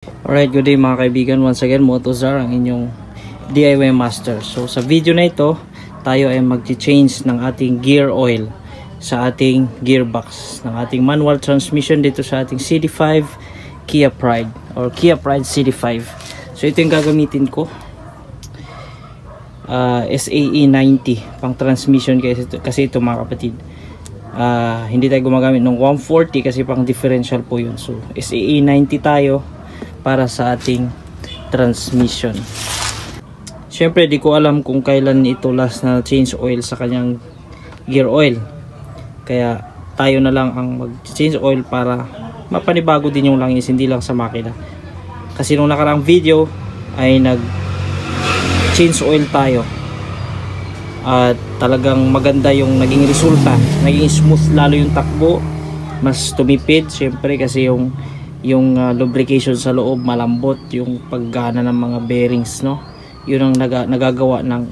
Alright, good day mga kaibigan. Once again, Motozar, ang inyong DIY master. So sa video na ito, tayo ay mag-change ng ating gear oil sa ating gearbox ng ating manual transmission dito sa ating CD5 Kia Pride or Kia Pride CD5. So ito yung gagamitin ko, SAE 90 pang transmission kasi ito mga kapatid. Hindi tayo gumagamit ng 140 kasi pang differential po yun. So SAE 90 tayo para sa ating transmission. Syempre di ko alam kung kailan ito last na change oil sa kanyang gear oil, kaya tayo na lang ang mag change oil para mapanibago din yung langis, hindi lang sa makina. Kasi nung nakaraang video ay nag change oil tayo at talagang maganda yung naging resulta, naging smooth lalo yung takbo, mas tumipid syempre kasi yung lubrication sa loob malambot, yung paggana ng mga bearings, no, yun ang nagagawa ng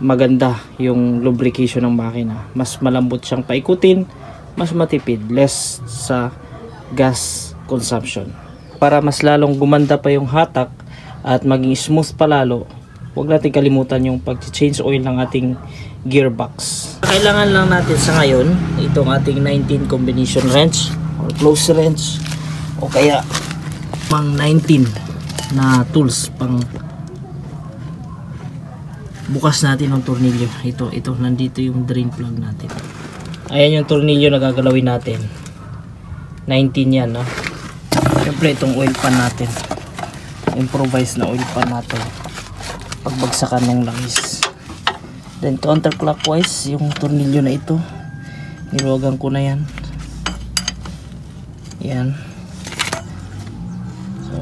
maganda yung lubrication ng makina. Mas malambot siyang paikutin, mas matipid, less sa gas consumption. Para mas lalong gumanda pa yung hatak at maging smooth pa lalo, huwag natin kalimutan yung pag-change oil ng ating gearbox. Kailangan lang natin sa ngayon itong ating 19 combination wrench or close wrench o kaya pang 19 na tools pang bukas natin ng tornilyo. Ito nandito yung drain plug natin. Ayan yung tornilyo na gagalawin natin. 19 yan, no? Siyempre itong oil pan natin, improvised na oil pan natin pagbagsakan ng langis. Then counterclockwise yung tornilyo na ito, niluwagan ko na yan. Yan. So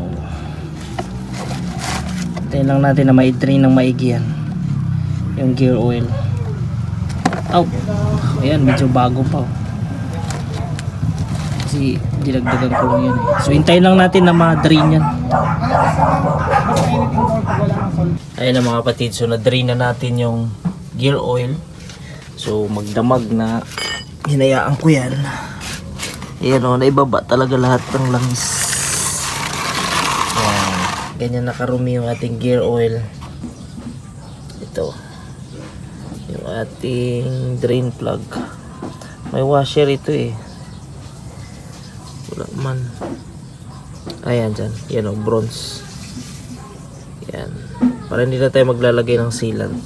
hintayin lang natin na ma-drain ng maigi yan yung gear oil. Ayan, medyo bago pa kasi dinagdagan ko lang yan So hintayin lang natin na ma-drain yan. Ayan na mga kapatid, so na-drain na natin yung gear oil. So magdamag na hinayaan ko yan. Ayan o, naibaba talaga lahat ng langis. Ayan, ganyan nakarumi yung ating gear oil. Ito yung ating drain plug. May washer ito eh, wala man. Ayan dyan, yan o, bronze. Yan, para hindi na tayo maglalagay ng sealant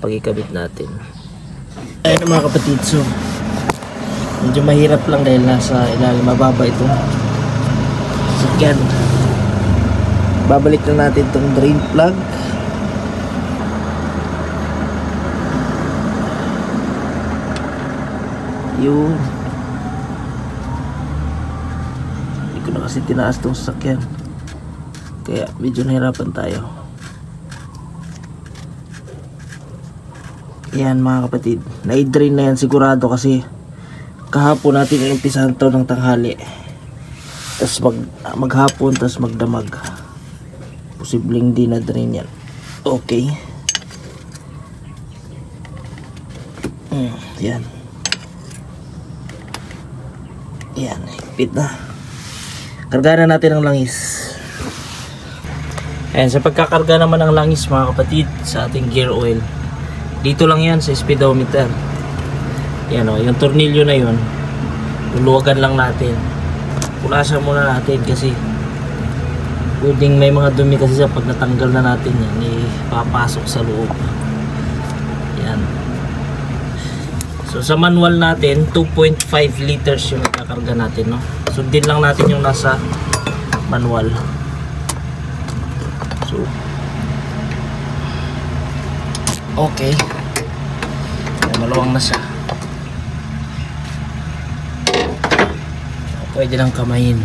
pag ikabit natin. Ayan mga kapatid, so medyo mahirap lang dahil nasa ilalim, mababa itong sasakyan. Babalik na natin itong drain plug. Yun, hindi ko na kasi tinaas itong sasakyan kaya medyo nahirapan tayo. Yan mga kapatid, na-drain na yan sigurado kasi kahapon natin inumpisahan to ng tanghali, tapos maghapon, tapos magdamag. Posibleng di na-drain yan. Okay. Yan. Yan, higpit na. Karga na natin ang langis. Ayan, sa pagkakarga naman ng langis mga kapatid sa ating gear oil, dito lang yan sa speedometer. Yan o, yung tornilyo na yun, luluwagan lang natin. Punasan muna natin kasi pwedeng may mga dumi kasi sa pag natanggal na natin yan, ipapasok sa loob. Yan. So sa manual natin, 2.5 liters yung nakakarga natin, no? Sundin lang natin yung nasa manual. So okay, maluwang na siya. Pwede lang kamayin.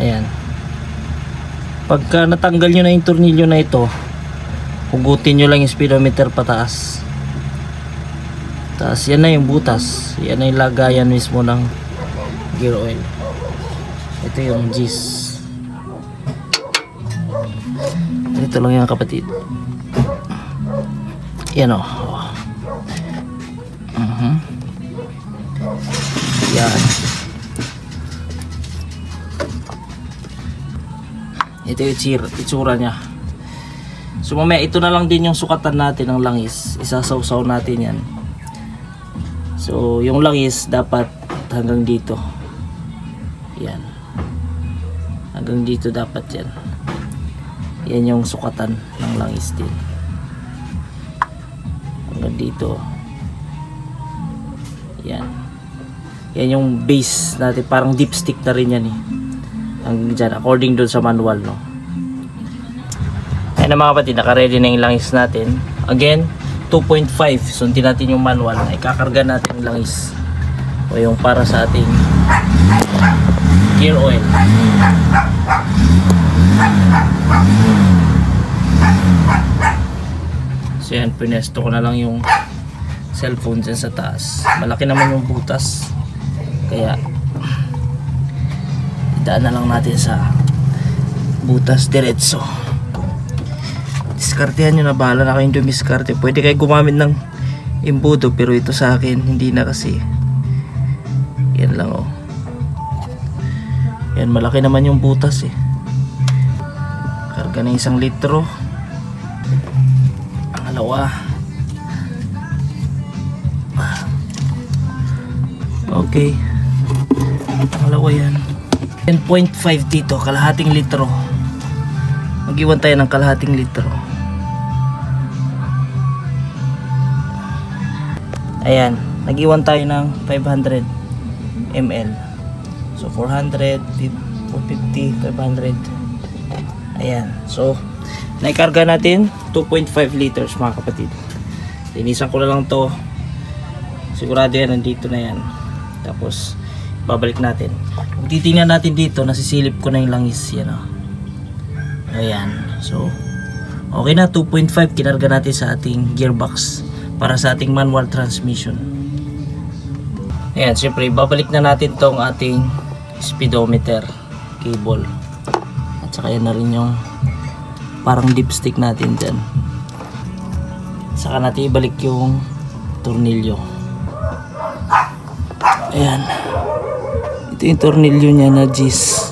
Ayan, pagka natanggal nyo na yung tornilyo na ito, hugutin nyo lang yung speedometer pataas. Tapos yan na yung butas, yan na yung lagayan mismo ng gear oil. Ito yung G's. Ito lang yan kapatid. Yan o. Yan. Ito yung itsura niya. So mamaya ito na lang din yung sukatan natin ng langis. Isasawsaw natin yan. So yung langis dapat hanggang dito. Yan. Hanggang dito dapat yan. Yan yung sukatan ng langis din. Hanggang dito. Yan. Yan yung base natin. Parang dipstick na rin yan eh. Hanggang dyan. According doon sa manual, no? Ayun na mga kapatid. Naka-ready na yung langis natin. Again, 2.5. Sundin natin yung manual. Ikakarga natin yung langis. O yung para sa ating gear oil. So yan, pinesto ko na lang yung cellphone dyan sa taas. Malaki naman yung butas, kaya idaan na lang natin sa butas diretso. Diskartehan nyo na, bahala na kayong dumiskarte. Pwede kayo gumamit ng imbudo, pero ito sa akin hindi na, kasi yan lang oh. Yan, malaki naman yung butas eh. Karga na 1 litro. Pangalawa. Okay. Pangalawa yan. 10.5 dito, kalahating litro. Mag-iwan tayo ng kalahating litro. Ayan, nag-iwan tayo ng 500 ml. So 400, 450, 500. Ayan. So naikarga natin 2.5 liters mga kapatid. Linisan ko na lang to. Sigurado yan, nandito na yan. Tapos babalik natin. Kung titingnan natin dito, nasisilip ko na yung langis. Yan o. Ayan. So okay na, 2.5 kinarga natin sa ating gearbox para sa ating manual transmission. Ayan, syempre babalik na natin tong ating speedometer cable. At saka yan na rin yung parang dipstick natin dyan. Saka natin ibalik yung tornilyo. Ayan. Ito yung tornilyo niya na G's.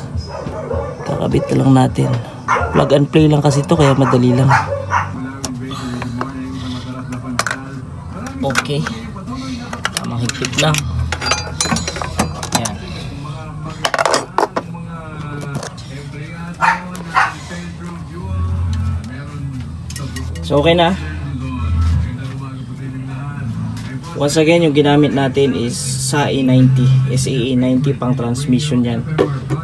Kakabit na lang natin. Plug and play lang kasi ito, kaya madali lang. Okay. Tamang higpit lang. Ayan. So okay na. Once again, yung ginamit natin is SAE 90 pang transmission yan.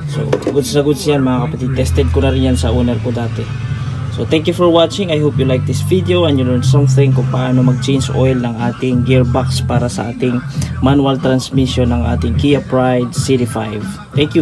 So goods na goods yan mga kapatid. Tested ko na rin yan sa owner ko dati. So thank you for watching. I hope you like this video and you learned something kung paano mag-change oil ng ating gearbox para sa ating manual transmission ng ating Kia Pride CD5. Thank you.